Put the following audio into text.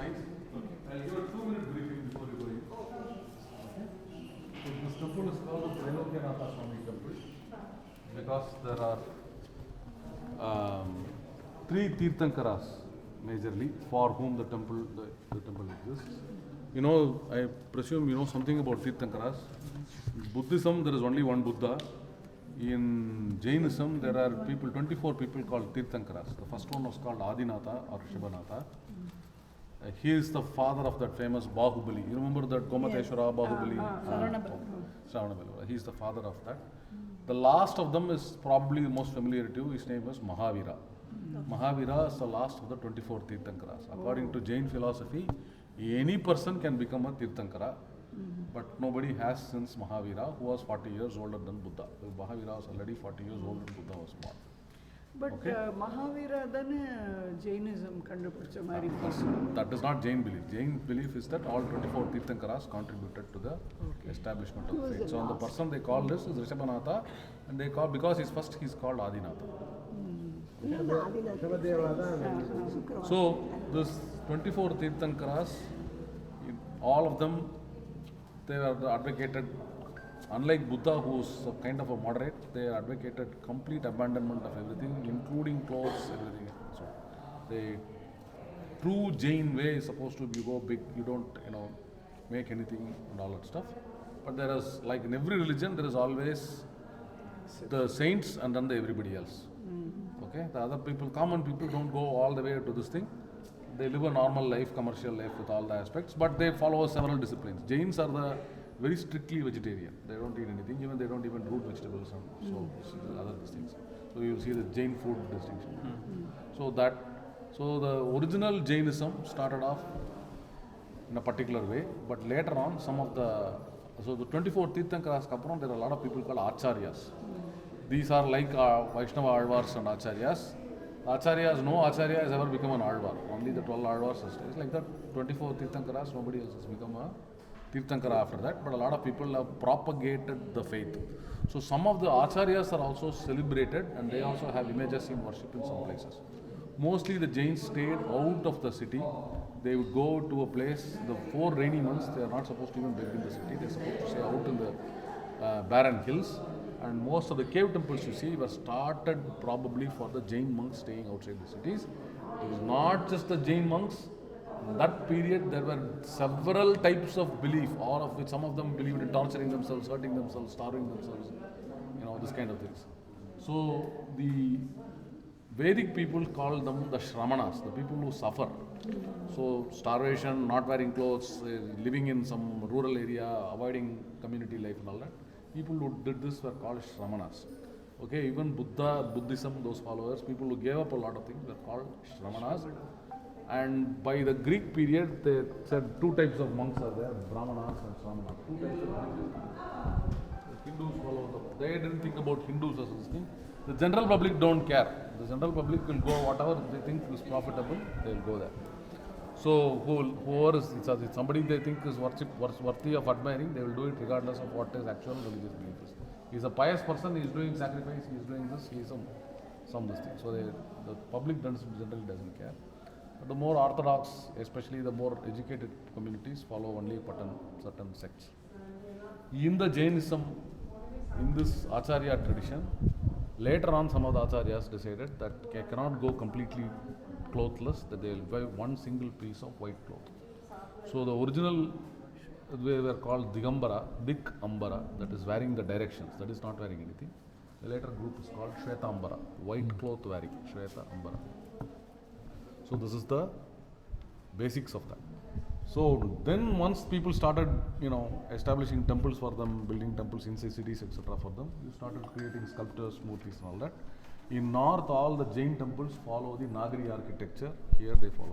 nice. Okay. I'll give a 2-minute briefing before you go in. Okay. So this temple is called the Trilokyanatha Swami temple because there are 3 Tirthankaras majorly for whom the temple exists. You know, I presume you know something about Tirthankaras. In Buddhism, there is only one Buddha. In Jainism, there are 24 people called Tirthankaras. The first one was called Adinatha or Shivanatha. He is the father of that famous Bahubali. You remember that Gomateshwara Bahubali? Shravanabela. He is the father of that. The last of them is probably the most familiar to you. His name is Mahavira. Mahavira is the last of the 24 Tirthankaras. According to Jain philosophy, any person can become a Tirthankara, but nobody has since Mahavira, who was 40 years older than Buddha. Mahavira was already 40 years older than Buddha was born. But okay. Mahavira then Jainism kandupidicha mari. That is not Jain belief. Jain belief is that all 24 Tirthankaras contributed to the establishment of faith. So the person they call this is Rishabhanatha, and they call because he's called Adinatha. So this 24 Tirthankaras, all of them, they are advocated, unlike Buddha, who is kind of a moderate, they advocated complete abandonment of everything, including clothes, everything. So the true Jain way is supposed to be you go big, you don't make anything and all that stuff. But there is, like in every religion, there is always the saints and then the everybody else. Okay, the other people, common people, don't go all the way to this thing. They live a normal life, commercial life with all the aspects, but they follow several disciplines. Jains are very strictly vegetarian. They don't eat anything, even they don't even root vegetables and so other things. So you will see the Jain food distinction. So the original Jainism started off in a particular way, but later on the 24 Tirthankaras Kapuram, there are a lot of people called Acharyas. These are like Vaishnava Alvars and Acharyas. Acharyas, no Acharya has ever become an Alvar. Only the 12 Alvars are stays. Like that, 24 Tirthankaras, nobody else has become a Tirthankara after that. But a lot of people have propagated the faith. So some of the Acharyas are also celebrated and they also have images in worship in some places. Mostly the Jains stayed out of the city. They would go to a place, the 4 rainy months, they are not supposed to even beg in the city. They are supposed to stay out in the barren hills. And most of the cave temples you see were started probably for the Jain monks staying outside the cities. It was not just the Jain monks. In that period, there were several types of belief, all of which some of them believed in torturing themselves, hurting themselves, starving themselves, this kind of things. So the Vedic people call them the Shramanas, the people who suffer. So starvation, not wearing clothes, living in some rural area, avoiding community life and all that. People who did this were called Shramanas. Okay, even Buddhism, those followers, people who gave up a lot of things were called Shramanas. And by the Greek period, they said 2 types of monks are there, Brahmanas and Shramanas. 2 types of monks. The Hindus follow them. They didn't think about Hindus as this thing. The general public don't care. The general public will go whatever they think is profitable, they will go there. So whoever is somebody they think is worthy of admiring, they will do it regardless of what his actual religious belief is. He is a pious person, he is doing sacrifice, he is doing this, he is some this thing. So the public generally doesn't care. But the more orthodox, especially the more educated communities, follow only certain sects. In the Jainism, in this Acharya tradition, later on some of the Acharyas decided that they cannot go completely clothless, that they will wear one single piece of white cloth. So the original, they were called Dikambara, that is wearing the directions, that is not wearing anything. The later group is called Shvetambara, white cloth wearing, Shvetambara. So this is the basics of that. So then once people started, establishing temples for them, building temples inside cities, etc. for them, you started creating sculptures, murtis and all that. In north, all the Jain temples follow the Nagari architecture. Here they follow